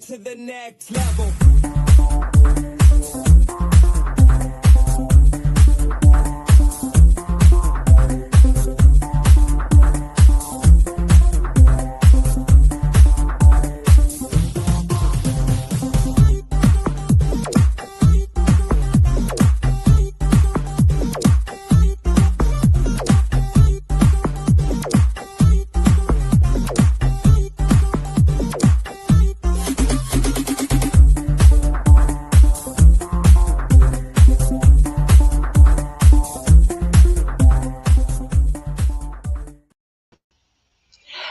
to the next level.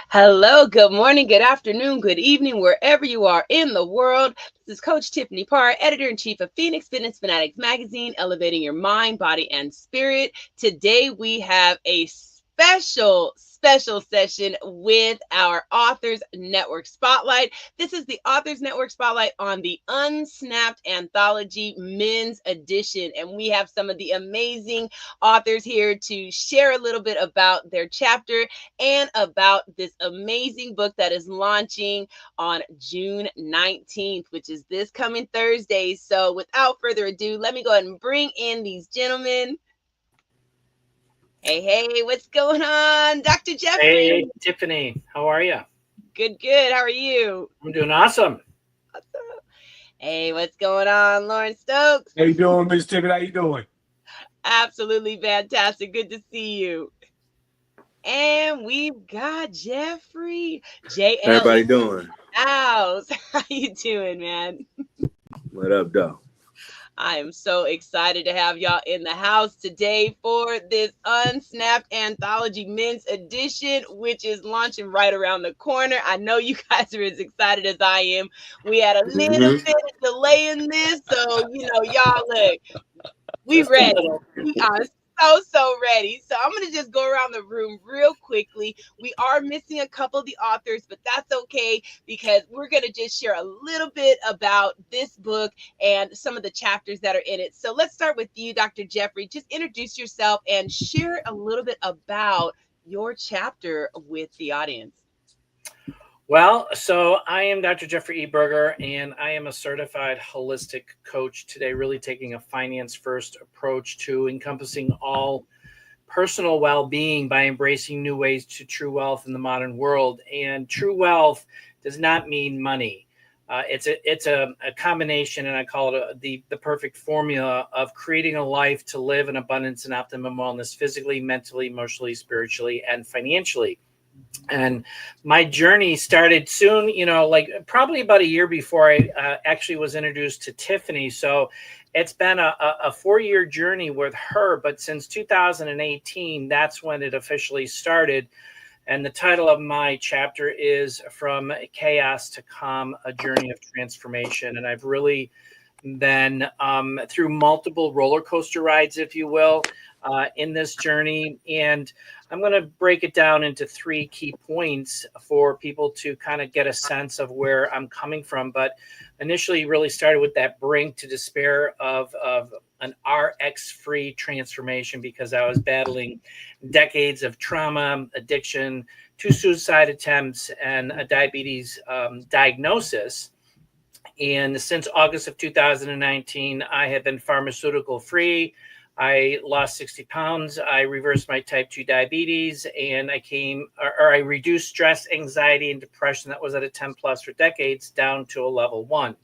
Hello, good morning, good afternoon, good evening, wherever you are in the world. This is Coach Tiffany Parr, Editor-in-Chief of Phoenix Fitness Fanatics Magazine, elevating your mind, body, and spirit. Today, we have a special session with our Authors Network Spotlight. This is the Authors Network Spotlight on the Unsnapped Anthology Men's Edition, and we have some of the amazing authors here to share a little bit about their chapter and about this amazing book that is launching on June 19th, which is this coming Thursday. So without further ado, let me go ahead and bring in these gentlemen. Hey, what's going on, Dr. Jeffrey? Hey, Tiffany, how are you? Good. How are you? I'm doing awesome. Hey, what's going on, Lauren Stokes? How you doing, Miss Tiffany? How you doing? Absolutely fantastic. Good to see you. And we've got Jeffrey. JL. Everybody doing? House. How you doing, man? What up, though? I am so excited to have y'all in the house today for this Unsnapped Anthology Men's Edition, which is launching right around the corner. I know you guys are as excited as I am. We had a little bit of delay in this, so, y'all, look, we ready. We are so ready. So I'm going to just go around the room real quickly. We are missing a couple of the authors, but that's okay because we're going to just share a little bit about this book and some of the chapters that are in it. So let's start with you, Dr. Jeffrey. Just introduce yourself and share a little bit about your chapter with the audience. Well, so I am Dr. Jeffrey E. Berger, and I am a certified holistic coach today, really taking a finance-first approach to encompassing all personal well-being by embracing new ways to true wealth in the modern world. And true wealth does not mean money. It's a combination, and I call it the perfect formula of creating a life to live in abundance and optimum wellness physically, mentally, emotionally, spiritually, and financially. And my journey started soon, like probably about a year before I actually was introduced to Tiffany. So it's been a 4-year journey with her. But since 2018, that's when it officially started. And the title of my chapter is From Chaos to Calm, A Journey of Transformation. And I've really been through multiple roller coaster rides, if you will, in this journey. And I'm going to break it down into 3 key points for people to kind of get a sense of where I'm coming from. But initially really started with that brink to despair of an RX-free transformation because I was battling decades of trauma, addiction, 2 suicide attempts, and a diabetes diagnosis. And since August of 2019, I have been pharmaceutical free. I lost 60 pounds. I reversed my type 2 diabetes, and I reduced stress, anxiety, and depression that was at a 10 plus for decades down to a level 1.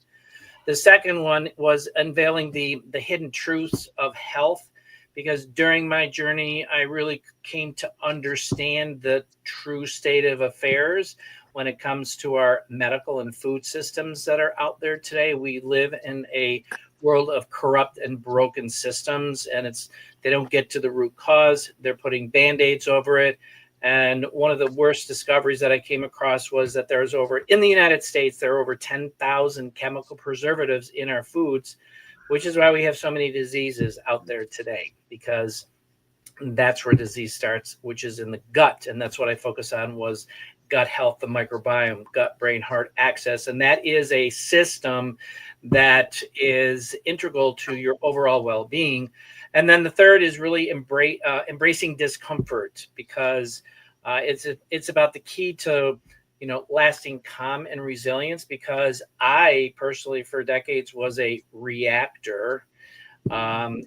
The second one was unveiling the hidden truths of health, because during my journey, I really came to understand the true state of affairs when it comes to our medical and food systems that are out there today. We live in a world of corrupt and broken systems, and they don't get to the root cause. They're putting Band-Aids over it. And one of the worst discoveries that I came across was that in the United States, there are over 10,000 chemical preservatives in our foods, which is why we have so many diseases out there today, because that's where disease starts, which is in the gut. And that's what I focus on was gut health, the microbiome, gut, brain, heart axis. And that is a system that is integral to your overall well-being. And then the third is really embracing discomfort, because it's about the key to lasting calm and resilience, because I personally for decades was a reactor. And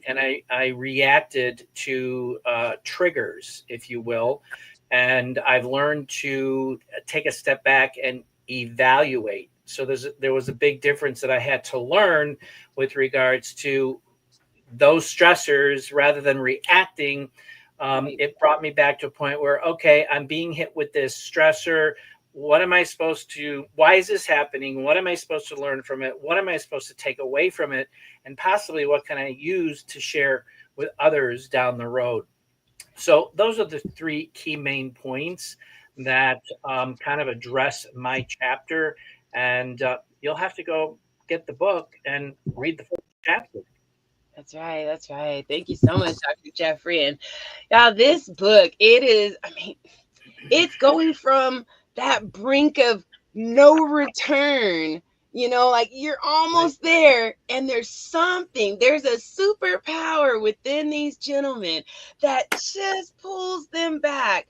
I reacted to triggers, if you will. And I've learned to take a step back and evaluate. So there was a big difference that I had to learn with regards to those stressors. Rather than reacting, it brought me back to a point where, okay, I'm being hit with this stressor. What am I supposed to, why is this happening? What am I supposed to learn from it? What am I supposed to take away from it? And possibly what can I use to share with others down the road? So those are the three key main points that kind of address my chapter. And you'll have to go get the book and read the full chapter. That's right. That's right. Thank you so much, Dr. Jeffrey. And y'all, this book, it is, I mean, it's going from that brink of no return, like you're almost there, and there's a superpower within these gentlemen that just pulls them back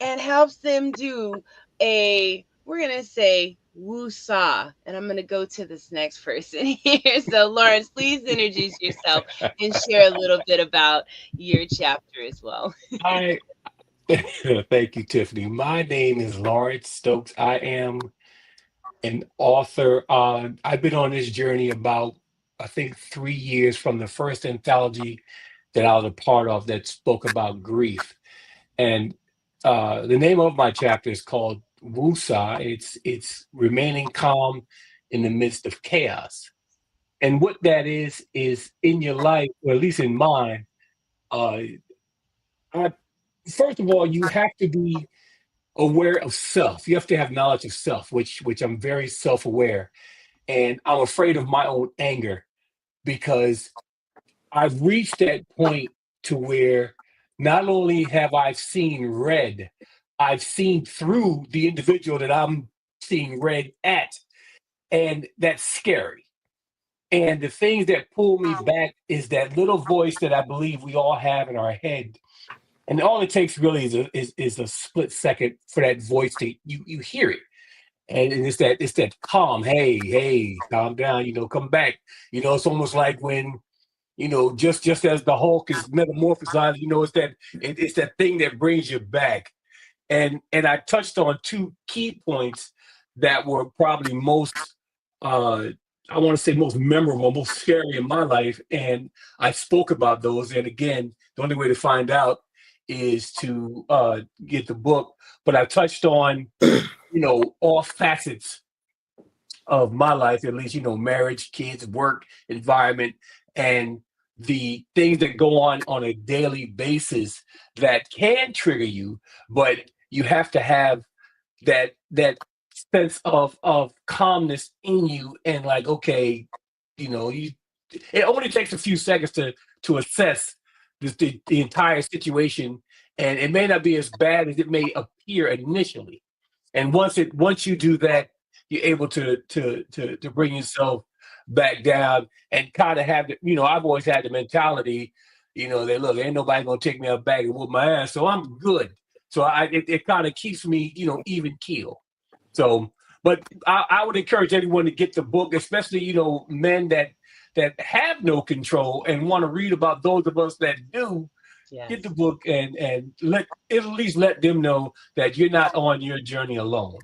and helps them do we're going to say, woo-saw. And I'm going to go to this next person here. So, Lawrence, please introduce yourself and share a little bit about your chapter as well. I thank you, Tiffany. My name is Lawrence Stokes. I am an author. I've been on this journey about, I think, 3 years from the first anthology that I was a part of that spoke about grief. And the name of my chapter is called Wusa. It's remaining calm in the midst of chaos. And what that is in your life, or at least in mine, uh, I, first of all, you have to be aware of self. You have to have knowledge of self, which I'm very self-aware. And I'm afraid of my own anger because I've reached that point to where not only have I seen red, I've seen through the individual that I'm seeing red at. And that's scary. And the things that pull me back is that little voice that I believe we all have in our head. And all it takes really is a split second for that voice to you hear it. And it's that calm, hey, calm down, come back. It's almost like when, just as the Hulk is metamorphosized, it's that thing that brings you back. And I touched on two key points that were probably most I want to say most memorable, most scary in my life. And I spoke about those. And again, the only way to find out is to get the book. But I touched on, all facets of my life, at least, marriage, kids, work, environment, and the things that go on a daily basis that can trigger you, but you have to have that sense of calmness in you and like, okay, you it only takes a few seconds to assess the entire situation, and it may not be as bad as it may appear initially. And once you do that, you're able to bring yourself back down and kind of have I've always had the mentality, that look, ain't nobody gonna take me up back and whoop my ass, so I'm good. So it kind of keeps me, even keel. So, but I would encourage everyone to get the book, especially men that have no control and want to read about those of us that do. Yes. Get the book and at least let them know that you're not on your journey alone.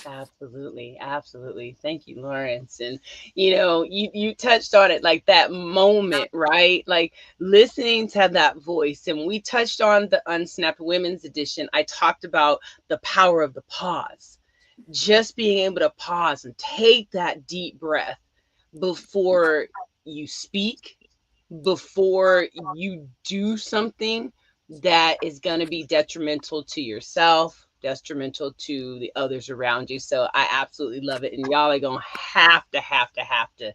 Absolutely, absolutely. Thank you, Lawrence. And you touched on it, like that moment, right? Like listening to that voice. And we touched on the Unsnapped Women's Edition. I talked about the power of the pause. Just being able to pause and take that deep breath before you speak, before you do something that is going to be detrimental to yourself, detrimental to the others around you. So I absolutely love it. And y'all are going to have to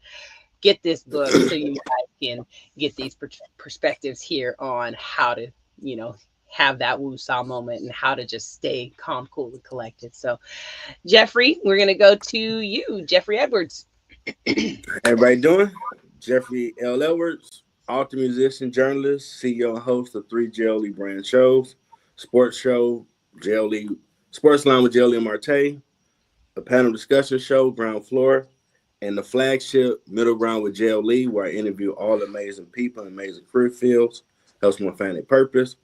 get this book so you guys can get these perspectives here on how to, have that woo-saw moment and how to just stay calm, cool, and collected. So, Jeffrey, we're going to go to you, Jeffrey Edwards. Everybody doing? Jeffrey L. Edwards, author, musician, journalist, CEO and host of 3 JLE brand shows, sports show, JLE, Sports Line with JLE and Marte, a panel discussion show, Ground Floor, and the flagship Middle Ground with J.L. Lee, where I interview all amazing people in amazing career fields, helps my family purpose.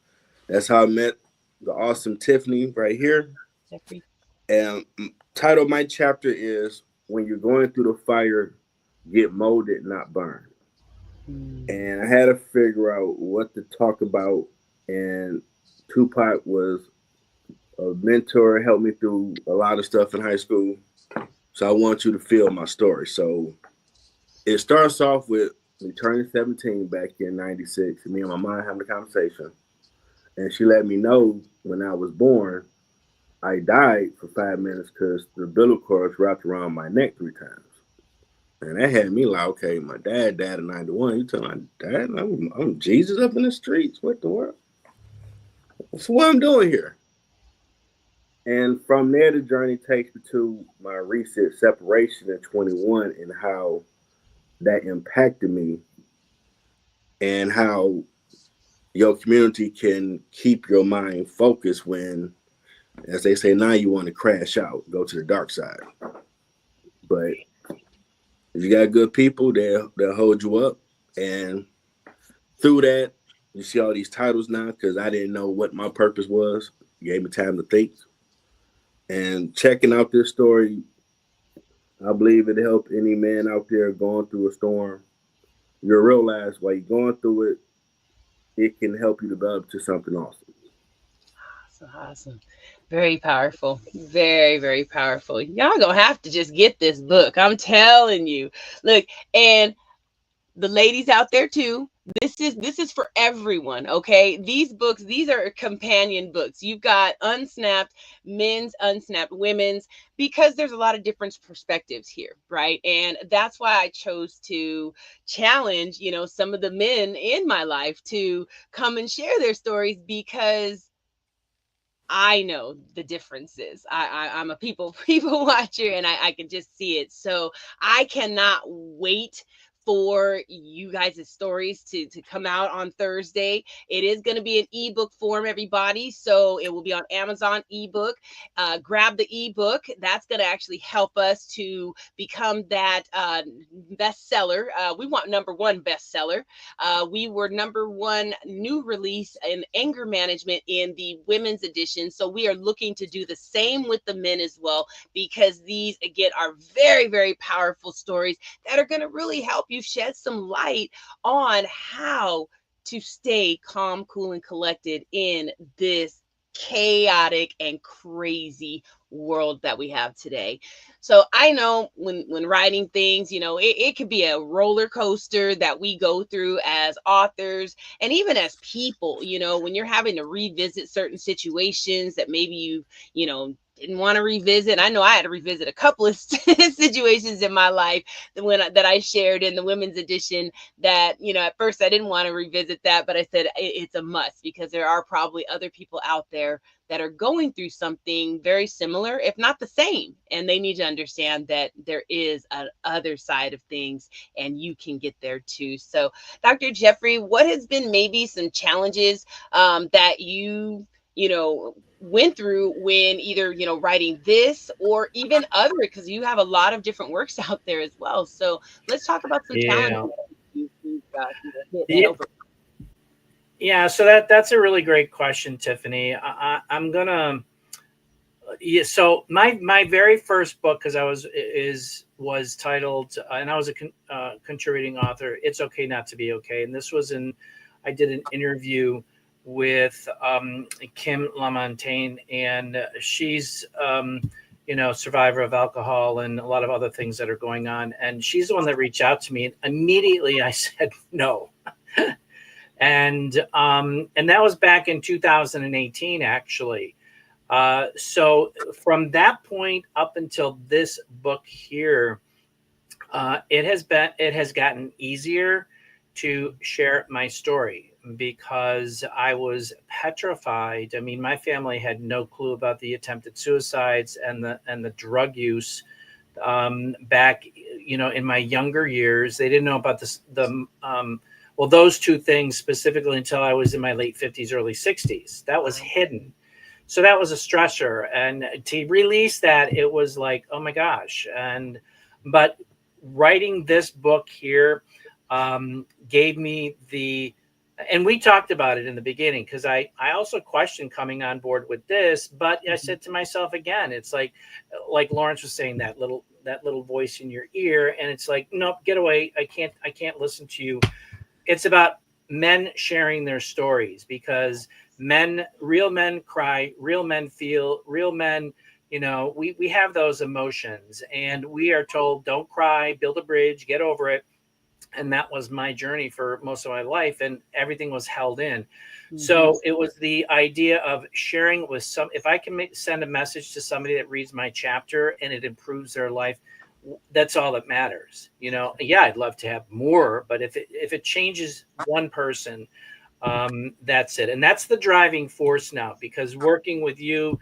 That's how I met the awesome Tiffany right here. Jeffrey. And title of my chapter is When You're Going Through the Fire, Get Molded, Not Burned. Mm. And I had to figure out what to talk about. And Tupac was a mentor, helped me through a lot of stuff in high school. So I want you to feel my story. So it starts off with me turning 17 back in 96, and me and my mom having a conversation. And she let me know when I was born, I died for 5 minutes because the umbilical cord was wrapped around my neck 3 times. And that had me like, okay, my dad died in 91. You telling my dad I'm Jesus up in the streets? What the world? So what I'm doing here? And from there, the journey takes me to my recent separation in 21 and how that impacted me and how your community can keep your mind focused when, as they say now, you want to crash out, go to the dark side. But if you got good people, they'll hold you up. And through that, you see all these titles now because I didn't know what my purpose was. It gave me time to think. And checking out this story, I believe it helped any man out there going through a storm. You'll realize while you're going through it, it can help you develop to something awesome. So awesome. Very powerful. Very, very powerful. Y'all gonna have to just get this book. I'm telling you. Look, and the ladies out there too, this is for everyone. Okay, these books, these are companion books. You've got unsnapped men's, unsnapped women's, because there's a lot of different perspectives here, right? And that's why I chose to challenge, some of the men in my life to come and share their stories, because I know the differences. I'm a people watcher, and I can just see it. So I cannot wait for you guys' stories to come out on Thursday. It is going to be an ebook form, everybody. So it will be on Amazon ebook. Grab the ebook. That's going to actually help us to become that bestseller. We want #1 bestseller. We were #1 new release in anger management in the women's edition. So we are looking to do the same with the men as well, because these, again, are very, very powerful stories that are going to really help you shed some light on how to stay calm, cool, and collected in this chaotic and crazy world that we have today. So I know when writing things, it could be a roller coaster that we go through as authors and even as people, when you're having to revisit certain situations that maybe didn't want to revisit. I know I had to revisit a couple of situations in my life that I shared in the women's edition that, at first I didn't want to revisit that, but I said it's a must, because there are probably other people out there that are going through something very similar, if not the same. And they need to understand that there is an other side of things, and you can get there too. So, Dr. Jeffrey, what has been maybe some challenges that went through when either, writing this or even other, because you have a lot of different works out there as well. So let's talk about some challenges Yeah. you've hit and Yeah. over. Yeah. So that's a really great question, Tiffany. I'm gonna. Yeah. So my very first book, because was titled, and I was a contributing author. It's Okay Not to Be Okay, and this was I did an interview with Kim LaMontagne, and she's survivor of alcohol and a lot of other things that are going on, and she's the one that reached out to me, and immediately I said no. And that was back in 2018, actually. So from that point up until this book here, it has gotten easier to share my story, because I was petrified. I mean, my family had no clue about the attempted suicides and the drug use back, in my younger years. They didn't know about those two things specifically until I was in my late 50s, early 60s. That was hidden. So that was a stressor, and to release that, it was like, oh my gosh. But writing this book here gave me and we talked about it in the beginning, because I also questioned coming on board with this, but I said to myself again, it's like Lawrence was saying, that little voice in your ear, and it's like, nope, get away. I can't listen to you. It's about men sharing their stories, because real men cry, real men feel, real men, we have those emotions, and we are told, don't cry, build a bridge, get over it. And that was my journey for most of my life, and everything was held in. So it was the idea of sharing with if I can send a message to somebody that reads my chapter and it improves their life, that's all that matters. Yeah, I'd love to have more, but if it changes one person, that's it. And that's the driving force now, because working with you,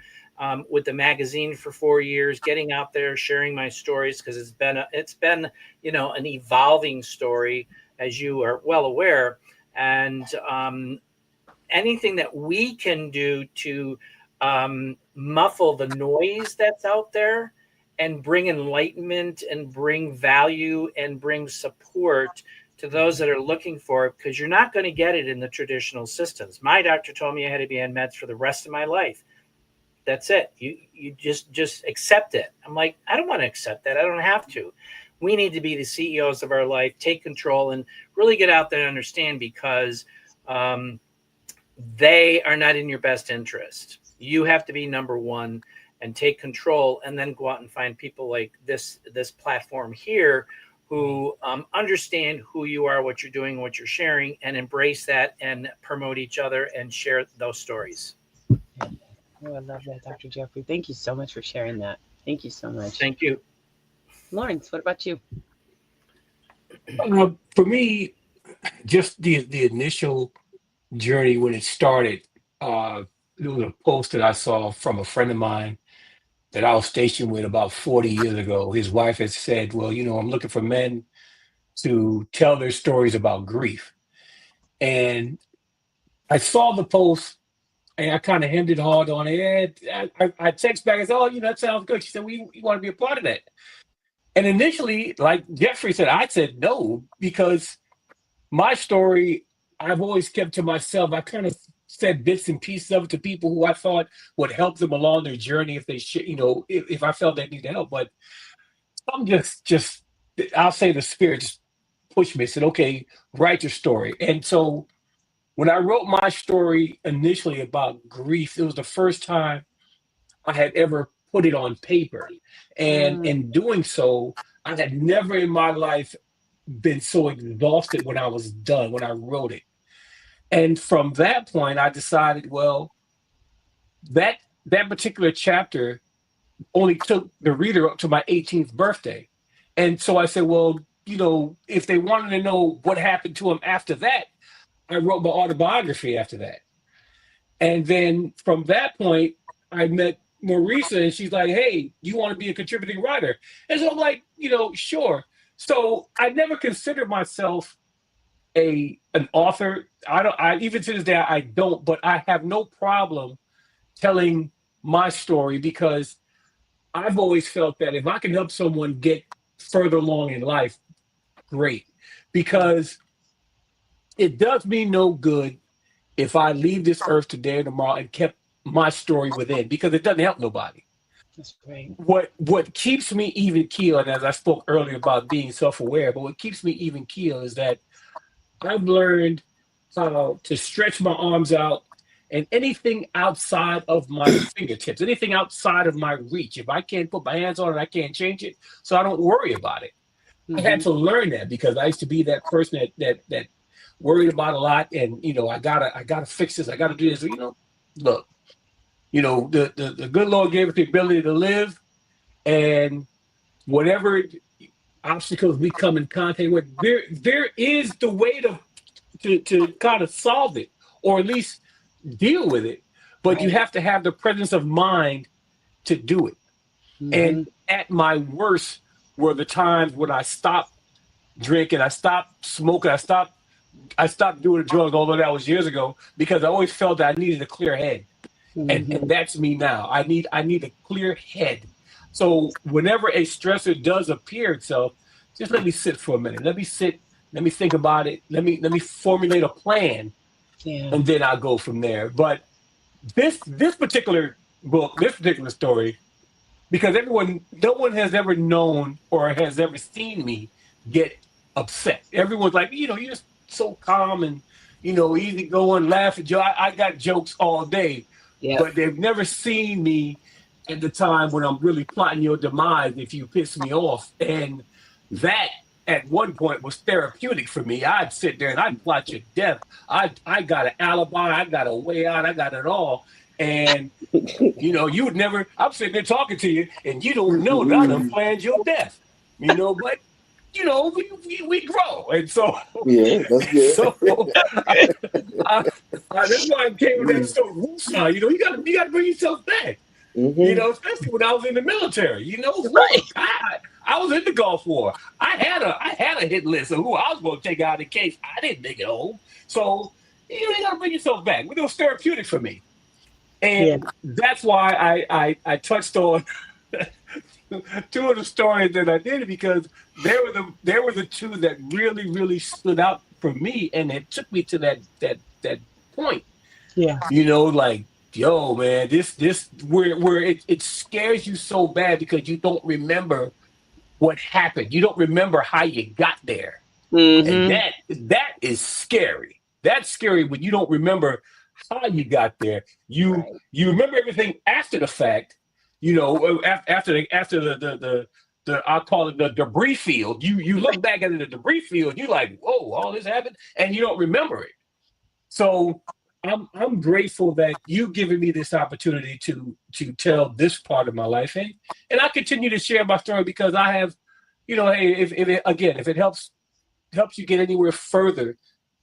with the magazine for 4 years, getting out there, sharing my stories, because it's been an evolving story, as you are well aware. And anything that we can do to muffle the noise that's out there, and bring enlightenment, and bring value, and bring support to those that are looking for it, because you're not going to get it in the traditional systems. My doctor told me I had to be on meds for the rest of my life. That's it. You just accept it. I'm like, I don't want to accept that. I don't have to. We need to be the CEOs of our life, take control, and really get out there and understand, because they are not in your best interest. You have to be number one and take control, and then go out and find people like this platform here, who understand who you are, what you're doing, what you're sharing, and embrace that, and promote each other and share those stories. Oh, I love that, Dr. Jeffrey. Thank you so much for sharing that. Thank you so much. Thank you. Lawrence, what about you? For me, just the initial journey when it started, there was a post that I saw from a friend of mine that I was stationed with about 40 years ago. His wife had said, well, I'm looking for men to tell their stories about grief. And I saw the post, and I kind of hemmed it hard on it. I text back and said, oh, that sounds good. She said, we want to be a part of that. And initially, like Jeffrey said, I said no, because my story, I've always kept to myself. I kind of said bits and pieces of it to people who I thought would help them along their journey if they should, if I felt they needed help. But I'm just, I'll say the spirit just pushed me, said, okay, write your story. And so when I wrote my story initially about grief, it was the first time I had ever put it on paper. And in doing so, I had never in my life been so exhausted when I was done, when I wrote it. And from that point, I decided, well, that particular chapter only took the reader up to my 18th birthday. And so I said, well, if they wanted to know what happened to him after that, I wrote my autobiography after that. And then from that point, I met Marisa, and she's like, hey, you want to be a contributing writer? And so I'm like, sure. So I never considered myself an author. I even to this day I don't, but I have no problem telling my story, because I've always felt that if I can help someone get further along in life, great. Because it does me no good if I leave this earth today or tomorrow and kept my story within, because it doesn't help nobody. That's great. What keeps me even keel, and as I spoke earlier about being self-aware, but what keeps me even keel is that I've learned how to stretch my arms out, and anything outside of my fingertips, anything outside of my reach, if I can't put my hands on it, I can't change it. So I don't worry about it. I had to learn that, because I used to be that person that worried about a lot, and I gotta fix this, I gotta do this. Look, the good Lord gave us the ability to live, and whatever obstacles we come in contact with, there is the way to kind of solve it, or at least deal with it. But you have to have the presence of mind to do it. And at my worst were the times when I stopped drinking, I stopped smoking, I stopped doing drugs, although that was years ago, because I always felt that I needed a clear head. And that's me now. I need a clear head. So whenever a stressor does appear itself, just let me sit for a minute. Let me sit. Let me think about it. Let me formulate a plan, Yeah. and then I'll go from there. But this particular book, this particular story, because no one has ever known or has ever seen me get upset. Everyone's like, you're just so calm and easy going, laughing. Joe, I got jokes all day, Yep. but they've never seen me at the time when I'm really plotting your demise if you piss me off. And that at one point was therapeutic for me. I'd sit there and I'd plot your death. I got an alibi, I got a way out, I got it all. And you would never, I'm sitting there talking to you and you don't know that I done planned your death, but we grow. And so, Yeah, that's good. so I, that's why I came with that story. Woosah, you gotta bring yourself back, especially when I was in the military, Right. I was in the Gulf War. I had a hit list of who I was going to take out in case I didn't make it home. So, you gotta bring yourself back. It was therapeutic for me. Yeah. And that's why I touched on two of the stories that I did because there were the two that really really stood out for me, and it took me to that point. Yeah. Like, yo, man, this where it scares you so bad because you don't remember what happened. You don't remember how you got there, and Mm-hmm. that is scary. That's scary when you don't remember how you got there. You Right. you remember everything after the fact. After the I'll call it the debris field. You look back at the debris field. You like, whoa, all this happened, and you don't remember it. So I'm grateful that you've given me this opportunity to tell this part of my life, and I continue to share my story because I have, hey, if it helps you get anywhere further,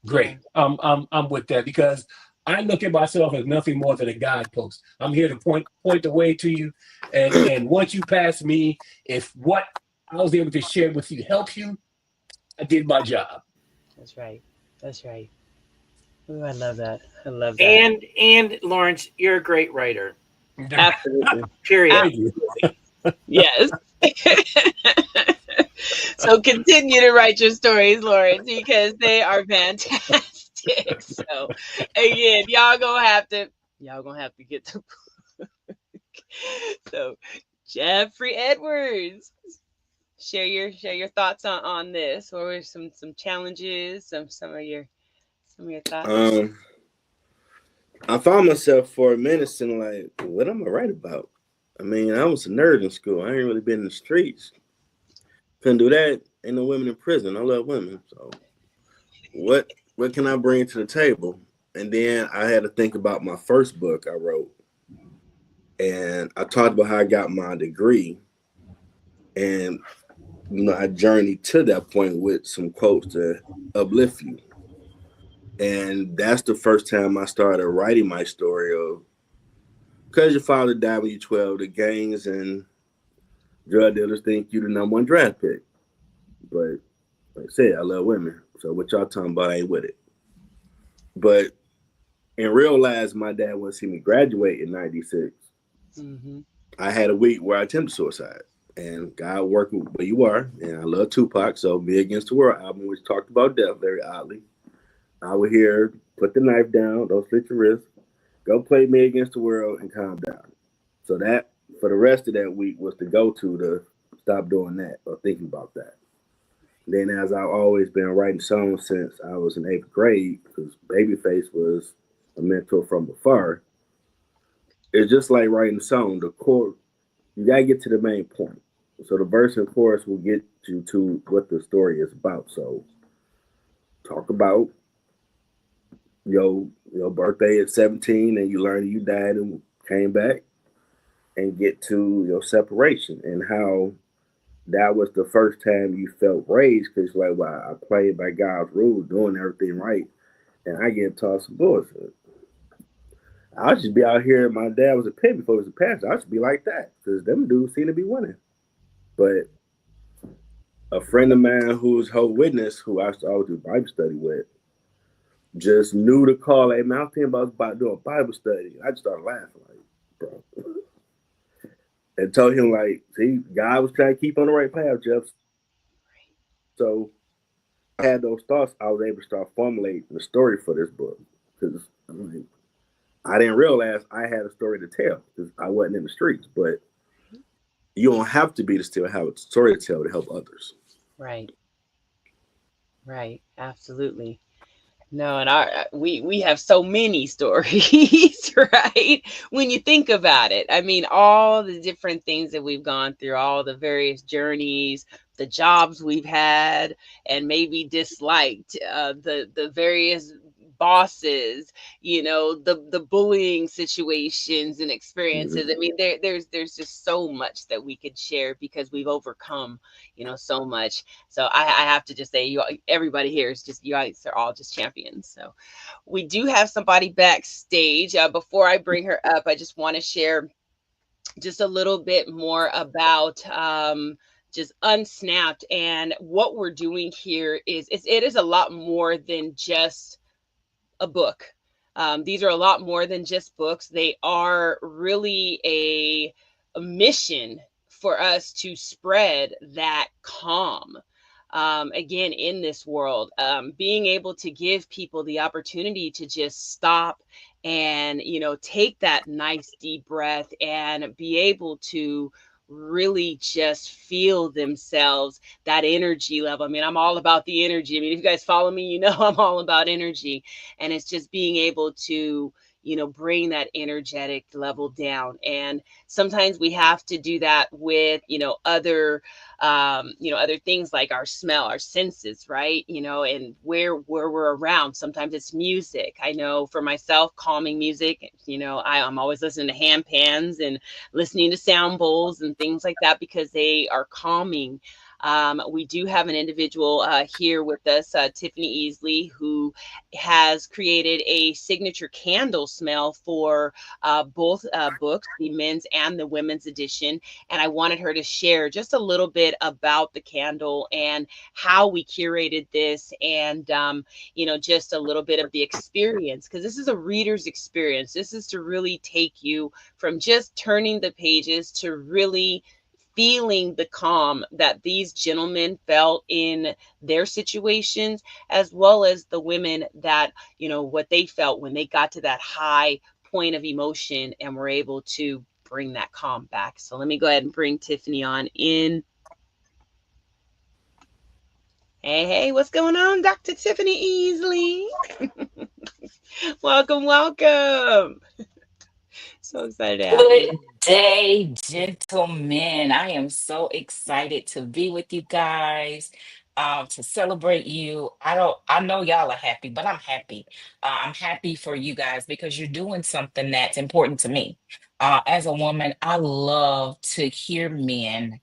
Yeah. great. I'm with that because I look at myself as nothing more than a guidepost. I'm here to point the way to you, and once you pass me, if what I was able to share with you helps you, I did my job. That's right. That's right. Ooh, I love that. I love that. And Lawrence, you're a great writer. Absolutely. Period. Thank you. Absolutely. Yes. So continue to write your stories, Lawrence, because they are fantastic. So again, y'all gonna have to get the so Jeffrey Edwards. Share your thoughts on this. What were some challenges, some of your thoughts? Um, I found myself for a minute saying like, what am I write about? I mean, I was a nerd in school. I ain't really been in the streets. Couldn't do that. Ain't no women in prison. I love women. So what can I bring to the table? And then I had to think about my first book I wrote. And I talked about how I got my degree. And I journeyed to that point with some quotes to uplift you. And that's the first time I started writing my story of because your father died when you're 12, the gangs and drug dealers think you the number one draft pick. But like I said, I love women. So what y'all talking about ain't with it. But in real life, my dad wanted to see me graduate in 96. Mm-hmm. I had a week where I attempted suicide. And God working where you are. And I love Tupac. So Me Against the World album, which talked about death very oddly. I would hear, put the knife down, don't slit your wrist, go play Me Against the World and calm down. So that, for the rest of that week, was the go-to to stop doing that or thinking about that. Then, as I've always been writing songs since I was in eighth grade, because Babyface was a mentor from afar, it's just like writing a song. The chord, you gotta get to the main point. So the verse and chorus will get you to what the story is about. So talk about your birthday at 17 and you learned you died and came back, and get to your separation and how that was the first time you felt raised because like, wow, I played by God's rules, doing everything right, and I get taught some bullshit. I should be out here. My dad was a pimp before he was a pastor. I should be like that because them dudes seem to be winning. But a friend of mine who's whole witness, who I used to always do Bible study with, just knew to call. Hey man, I was thinking about doing Bible study. I just started laughing, like, bro, and told him like, see, God was trying to keep on the right path, Jeff. So I had those thoughts. I was able to start formulating the story for this book because like, I didn't realize I had a story to tell because I wasn't in the streets. But you don't have to be to still have a story to tell to help others. Right. Right. Absolutely. No, and we have so many stories, right? When you think about it, I mean, all the different things that we've gone through, all the various journeys, the jobs we've had, and maybe disliked, the various bosses, the bullying situations and experiences. I Mm-hmm. mean, there's just so much that we could share because we've overcome, so much. So I have to just say, everybody here is just, you guys are all just champions. So we do have somebody backstage. Before I bring her up, I just want to share just a little bit more about just Unsnapped, and what we're doing here it is a lot more than just a book. These are a lot more than just books. They are really a mission for us to spread that calm. Again, in this world, being able to give people the opportunity to just stop and, take that nice deep breath and be able to really just feel themselves, that energy level. I mean, I'm all about the energy. I mean, if you guys follow me, I'm all about energy. And it's just being able to, bring that energetic level down. And sometimes we have to do that with, other things like our smell, our senses, right? And where we're around. Sometimes it's music. I know for myself, calming music, I'm always listening to hand pans and listening to sound bowls and things like that because they are calming. We do have an individual here with us, Tiffany Easley, who has created a signature candle smell for both books, the men's and the women's edition. And I wanted her to share just a little bit about the candle and how we curated this, and just a little bit of the experience, because this is a reader's experience. This is to really take you from just turning the pages to really feeling the calm that these gentlemen felt in their situations, as well as the women that, what they felt when they got to that high point of emotion and were able to bring that calm back. So let me go ahead and bring Tiffany on in. Hey, hey, what's going on, Dr. Tiffany Easley? Welcome, welcome. So excited to have you. Good day, gentlemen. I am so excited to be with you guys, to celebrate you. I know y'all are happy, but I'm happy. I'm happy for you guys because you're doing something that's important to me. As a woman, I love to hear men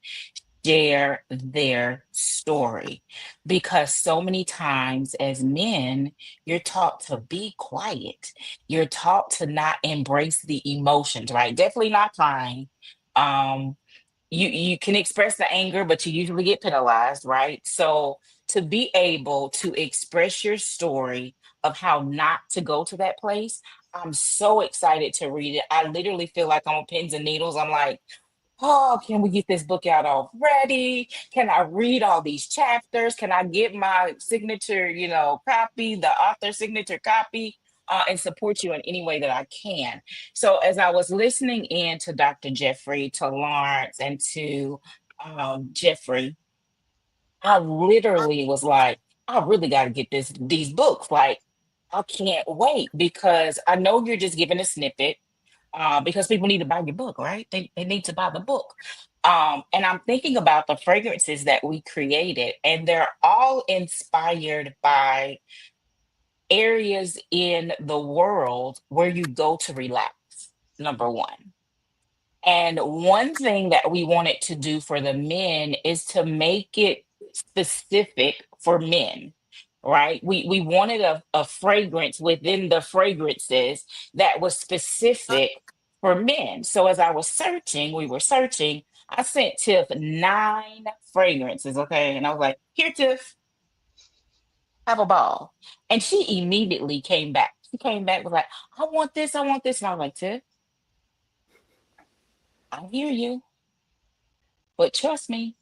share their story because so many times as men, you're taught to be quiet. You're taught to not embrace the emotions, right? Definitely not crying. Um, you can express the anger, but you usually get penalized, right? So to be able to express your story of how not to go to that place, I'm so excited to read it. I literally feel like I'm on pins and needles. I'm like, oh, can we get this book out already? Can I read all these chapters? Can I get my signature, copy, the author signature copy, and support you in any way that I can? So as I was listening in to Dr. Jeffrey, to Lawrence, and to Jeffrey, I literally was like, I really got to get these books. Like, I can't wait because I know you're just giving a snippet because people need to buy your book, right? They need to buy the book. And I'm thinking about the fragrances that we created, and they're all inspired by areas in the world where you go to relax, number one. And one thing that we wanted to do for the men is to make it specific for men, right? We wanted a fragrance within the fragrances that was specific for men. So as I was searching, we were searching, I sent Tiff 9 fragrances, okay? And I was like, here, Tiff, Have a ball. And she immediately came back. She came back was like, I want this, I want this. And I was like, Tiff, I hear you, but trust me,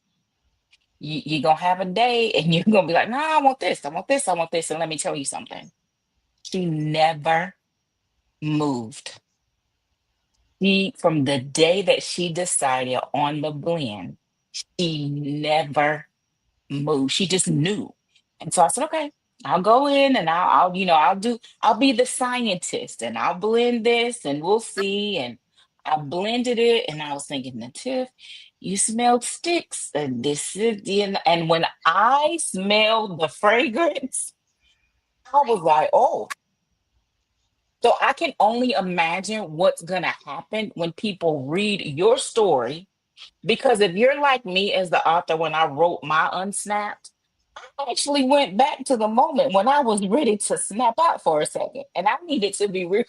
you're gonna have a day and you're gonna be like, no, I want this, I want this, I want this. And let me tell you something. She never moved. She from the day that she decided on the blend, she never move. She just knew. And so I said, okay, I'll go in and I'll be the scientist and I'll blend this and we'll see. And I blended it and I was thinking, Tiff, you smelled sticks and this is and when I smelled the fragrance, I was like, oh, so I can only imagine what's gonna happen when people read your story because if you're like me as the author, when I wrote my Unsnapped, I actually went back to the moment when I was ready to snap out for a second. And I needed to be real.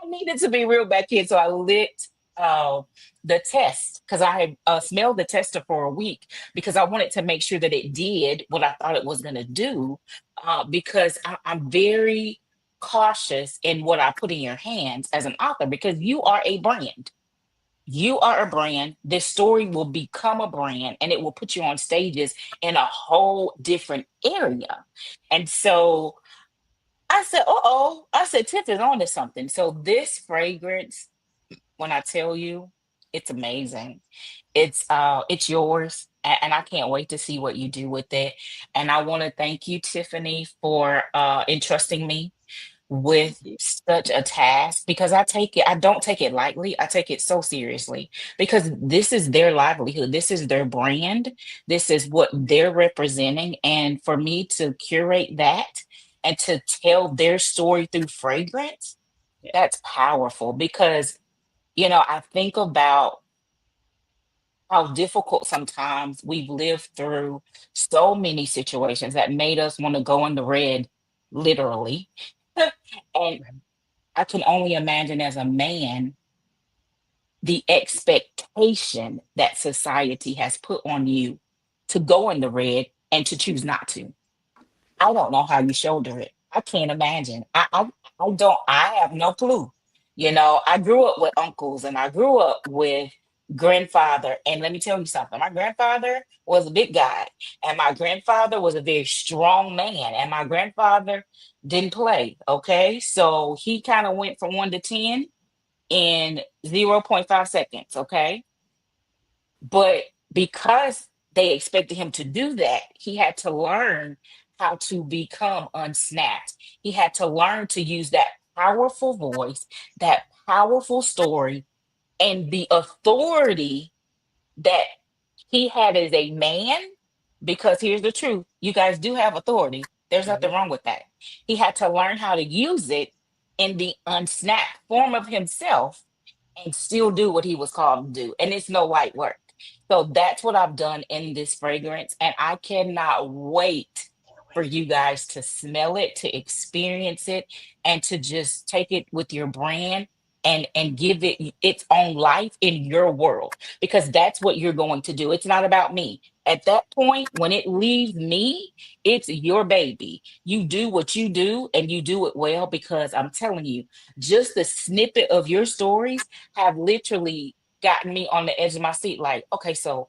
I needed to be real back in. So I lit uh, the test because I had smelled the tester for a week because I wanted to make sure that it did what I thought it was going to do because I'm very cautious in what I put in your hands as an author because you are a brand. You are a brand. This story will become a brand and it will put you on stages in a whole different area. And so I said, oh, I said, Tiff is on to something. So this fragrance, when I tell you, it's amazing. It's yours. And I can't wait to see what you do with it. And I want to thank you, Tiffany, for entrusting me with such a task because I don't take it lightly. I take it so seriously because this is their livelihood. This is their brand. This is what they're representing. And for me to curate that and to tell their story through fragrance, Yeah. that's powerful because, I think about how difficult sometimes we've lived through so many situations that made us want to go in the red, literally. And I can only imagine as a man the expectation that society has put on you to go in the red and to choose not to. I don't know how you shoulder it. I can't imagine. I don't, I have no clue. I grew up with uncles and I grew up with grandfather. And let me tell you something. My grandfather was a big guy and my grandfather was a very strong man and my grandfather didn't play. Okay. So he kind of went from 1 to 10 in zero point 0.5 seconds. Okay. But because they expected him to do that, he had to learn how to become unsnapped. He had to learn to use that powerful voice, that powerful story, and the authority that he had as a man. Because here's the truth, you guys do have authority. There's nothing Mhm. wrong with that. He had to learn how to use it in the unsnapped form of himself and still do what he was called to do. And it's no light work. So that's what I've done in this fragrance. And I cannot wait for you guys to smell it, to experience it, and to just take it with your brand and give it its own life in your world because that's what you're going to do. It's not about me. At that point, when it leaves me, it's your baby. You do what you do and you do it well because I'm telling you, just the snippet of your stories have literally gotten me on the edge of my seat. Like, okay, so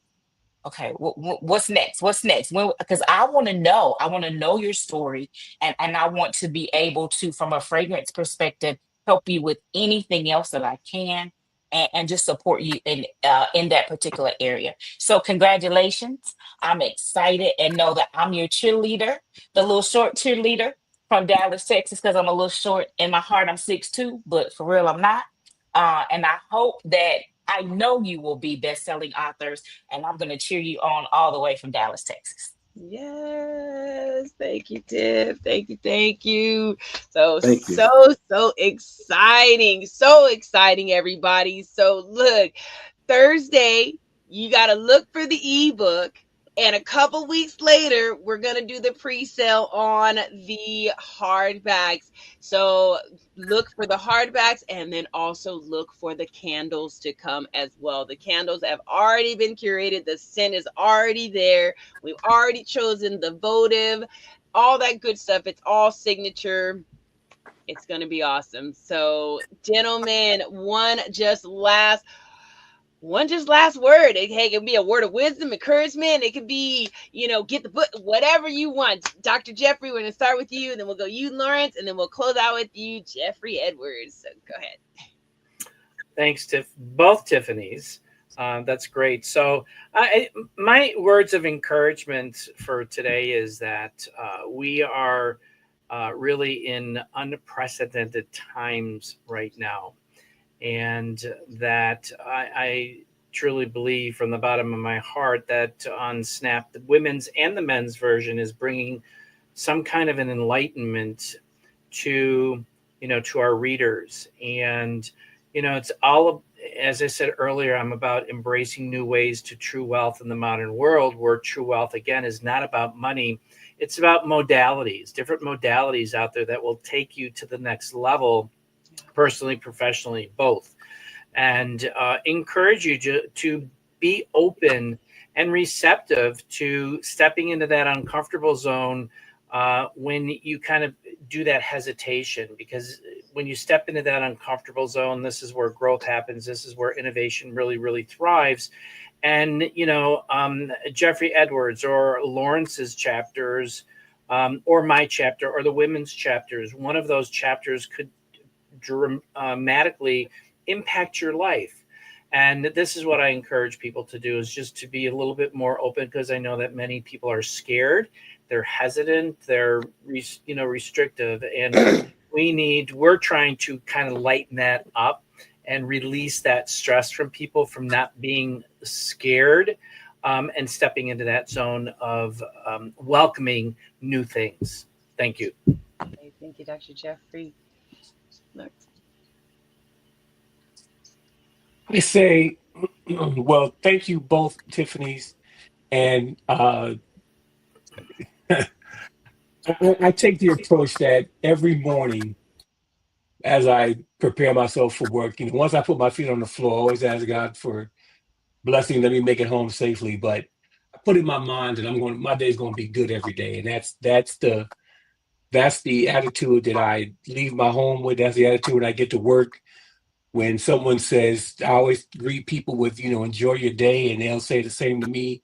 okay, what's next? What's next? Because I want to know your story, and I want to be able to, from a fragrance perspective, help you with anything else that I can, and just support you in that particular area. So, congratulations! I'm excited and know that I'm your cheerleader, the little short cheerleader from Dallas, Texas, because I'm a little short in my heart. I'm 6'2", but for real, I'm not. And I hope that I know you will be best-selling authors and I'm going to cheer you on all the way from Dallas, Texas. Yes, thank you, Tiff. Thank you, thank you. So, Thank you. so exciting. So exciting, everybody. So, look, Thursday, you got to look for the ebook. And a couple weeks later, we're going to do the pre sale on the hardbacks. So look for the hardbacks and then also look for the candles to come as well. The candles have already been curated, the scent is already there. We've already chosen the votive. all that good stuff. It's all signature. It's going to be awesome. So, gentlemen, one just last word. It can be a word of wisdom, encouragement. It could be, get the book, whatever you want. Dr. Jeffrey, we're going to start with you, and then we'll go you, Lawrence, and then we'll close out with you, Jeffrey Edwards. So go ahead. Thanks, both Tiffany's. That's great. So, my words of encouragement for today is that we are really in unprecedented times right now, and that I truly believe from the bottom of my heart that on Snap, the women's and the men's version is bringing some kind of an enlightenment to to our readers. And it's all, as I said earlier, I'm about embracing new ways to true wealth in the modern world, where true wealth again is not about money. It's about modalities, different modalities out there that will take you to the next level, personally, professionally, both. And encourage you to be open and receptive to stepping into that uncomfortable zone when you kind of do that hesitation. Because when you step into that uncomfortable zone, this is where growth happens. This is where innovation really, really thrives. And, Jeffrey Edwards or Lawrence's chapters, or my chapter, or the women's chapters, one of those chapters could dramatically impact your life. And this is what I encourage people to do, is just to be a little bit more open, because I know that many people are scared, they're hesitant, they're restrictive, and we're trying to kind of lighten that up and release that stress from people, from not being scared, and stepping into that zone of welcoming new things. Thank you. Okay, thank you, Dr. Jeffrey. I say, well, thank you both, Tiffany's. And I take the approach that every morning, as I prepare myself for work, once I put my feet on the floor, I always ask God for blessing, let me make it home safely. But I put in my mind that my day's going to be good every day, and that's the attitude that I leave my home with. That's the attitude when I get to work. When someone says, I always greet people with, enjoy your day, and they'll say the same to me.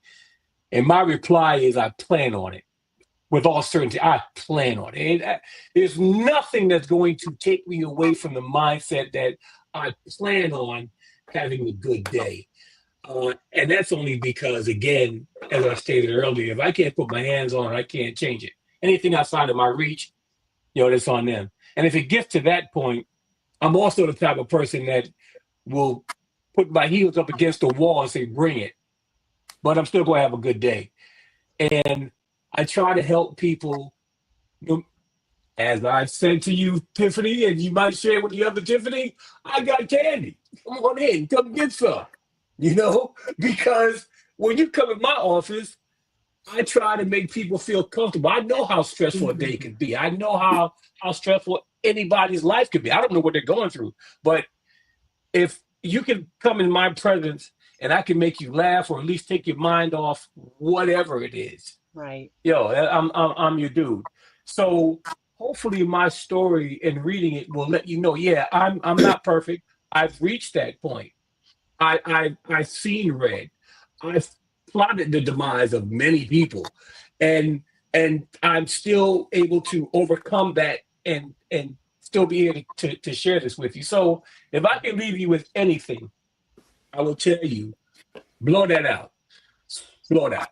And my reply is, I plan on it. With all certainty, I plan on it. And there's nothing that's going to take me away from the mindset that I plan on having a good day. And that's only because, again, as I stated earlier, if I can't put my hands on it, I can't change it. Anything outside of my reach, that's on them. And if it gets to that point, I'm also the type of person that will put my heels up against the wall and say, bring it. But I'm still going to have a good day. And I try to help people, as I've said to you, Tiffany, and you might share with the other Tiffany, I got candy. Come on in, come get some, because when you come in my office, I try to make people feel comfortable. I know how stressful a day can be. I know how stressful anybody's life can be. I don't know what they're going through, but if you can come in my presence and I can make you laugh, or at least take your mind off whatever it is, Right. I'm your dude. So hopefully my story and reading it will let you know, yeah, I'm not perfect. I've reached that point. I've seen red. I've plotted the demise of many people, and I'm still able to overcome that, and still be able to share this with you. So if I can leave you with anything, I will tell you, blow that out, blow it out,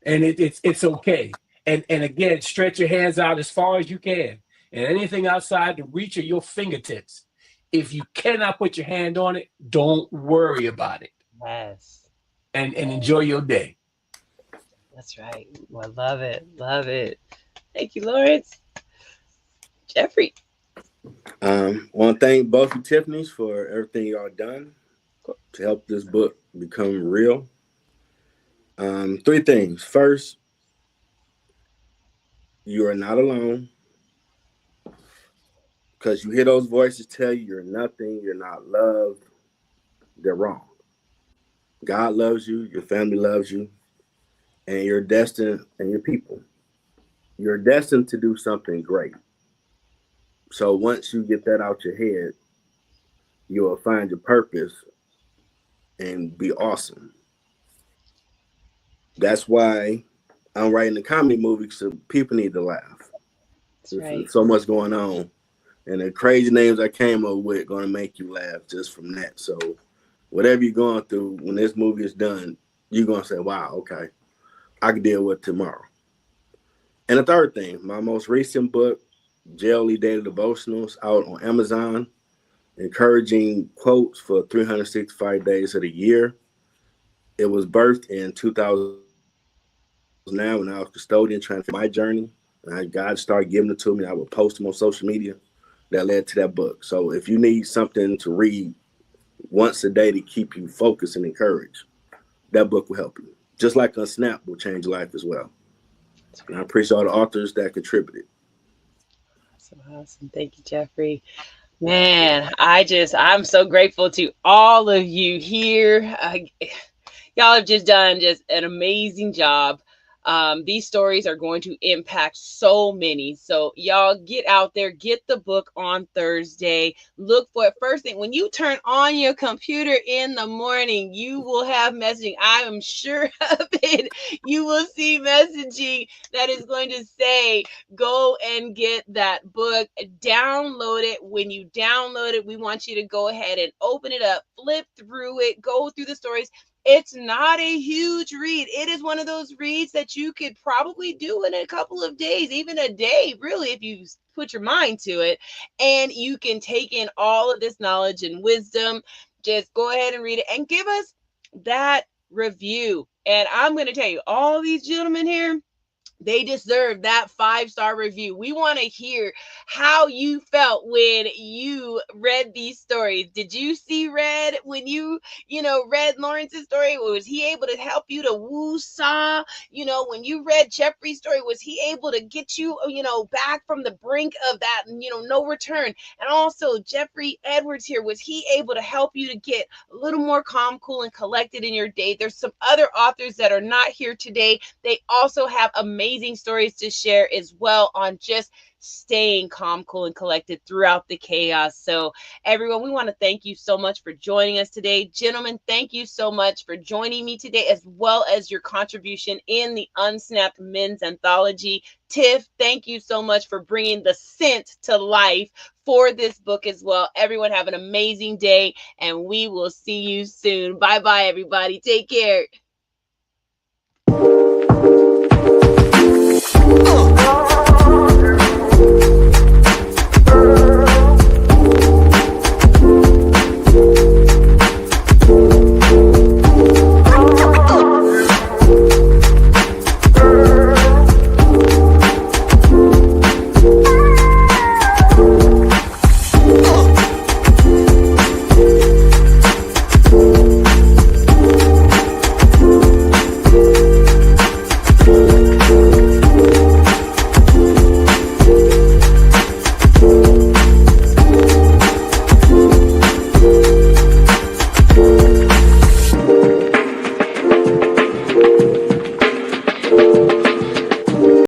and it's okay. And again, stretch your hands out as far as you can, and anything outside the reach of your fingertips. If you cannot put your hand on it, don't worry about it, Yes. and enjoy your day. That's right. I love it. Love it. Thank you, Lawrence. Jeffrey. Want to thank both of Tiffany's for everything y'all done to help this book become real. Three things. First, you are not alone, because you hear those voices tell you you're nothing, you're not loved. They're wrong. God loves you, your family loves you, and you're destined, and your people. you're destined to do something great. So once you get that out your head, you'll find your purpose and be awesome. That's why I'm writing a comedy movie so people need to laugh. That's right. There's so much going on. And the crazy names I came up with gonna make you laugh just from that. So whatever you're going through, when this movie is done, you're gonna say, wow, okay, I can deal with tomorrow. And the third thing, my most recent book, Daily Daily Devotionals, out on Amazon, encouraging quotes for 365 days of the year. It was birthed in 2009 when I was custodian trying to figure out my journey. And God started giving it to me. I would post them on social media. That led to that book. So if you need something to read once a day to keep you focused and encouraged, that book will help you. Just like Unsnap will change your life as well. That's And I right. appreciate all the authors that contributed. Awesome. Awesome. Thank you, Jeffrey. Man, I'm so grateful to all of you here. Y'all have just done just an amazing job. These stories are going to impact so many. So y'all get out there, get the book on Thursday. Look for it. First thing, when you turn on your computer in the morning, you will have messaging. I am sure of it. You will see messaging that is going to say, go and get that book, download it. When you download it, we want you to go ahead and open it up, flip through it, go through the stories. It's not a huge read. It is one of those reads that you could probably do in a couple of days, even a day, really, if you put your mind to it. And you can take in all of this knowledge and wisdom. Just go ahead and read it and give us that review. And I'm going to tell you, all these gentlemen here, they deserve that 5-star review. We want to hear how you felt when you read these stories. Did you see Red when read Lawrence's story? Was he able to help you to woo-saw? When you read Jeffrey's story, was he able to get you, back from the brink of that, no return? And also Jeffrey Edwards here, was he able to help you to get a little more calm, cool, and collected in your day? There's some other authors that are not here today. They also have amazing stories to share as well on just staying calm, cool, and collected throughout the chaos. So everyone, we want to thank you so much for joining us today. Gentlemen, thank you so much for joining me today, as well as your contribution in the Unsnapped Men's Anthology. Tiff, thank you so much for bringing the scent to life for this book as well. Everyone have an amazing day, and we will see you soon. Bye-bye, everybody. Take care.